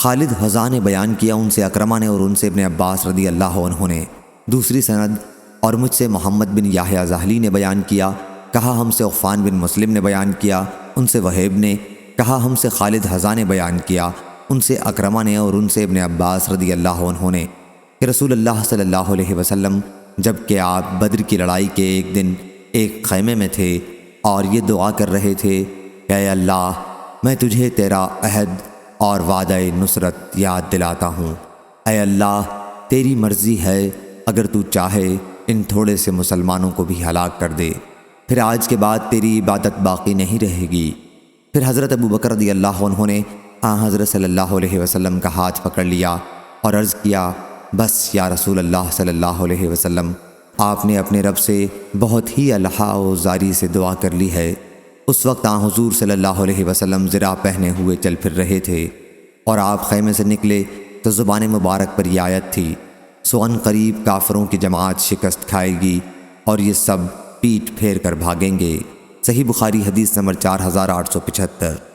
خالد حذا نے بیان کیا، ان سے اکرمہ نے اور ان سے ابن عباس رضی اللہ عنہ نے۔ دوسری سند اور مجھ سے محمد بن یحییٰ ذہلی نے بیان کیا، کہا ہم سے عفان بن مسلم نے بیان کیا، ان سے وہیب نے، کہا ہم سے خالد حذا نے بیان کیا، ان سے اکرمہ نے اور ان سے ابن عباس رضی اللہ عنہ نے کہ رسول اللہ صلی اللہ علیہ وسلم جب کہ آپ بدر کی لڑائی کے ایک دن ایک خیمے میں تھے اور یہ دعا کر رہے تھے کہ اے اللہ، میں تجھے تیرا عہد اور وعدہ نصرت یاد دلاتا ہوں۔ اے اللہ، تیری مرضی ہے، اگر تو چاہے ان تھوڑے سے مسلمانوں کو بھی ہلاک کر دے، پھر آج کے بعد تیری عبادت باقی نہیں رہے گی۔ پھر حضرت ابوبکر رضی اللہ عنہ نے حضرت صلی اللہ علیہ وسلم کا ہاتھ پکڑ لیا اور عرض کیا، بس یا رسول اللہ صلی اللہ علیہ وسلم، آپ نے اپنے رب سے بہت ہی الحاح و زاری سے دعا کر لی ہے۔ اس وقت حضور صلی اللہ علیہ وسلم زرہ پہنے ہوئے چل پھر رہے تھے اور آپ خیمے سے نکلے تو زبان مبارک پر یہ آیت تھی، سو ان قریب کافروں کی جماعت شکست کھائے گی اور یہ سب پیٹ پھیر کر بھاگیں گے۔ صحیح بخاری حدیث نمبر 4875۔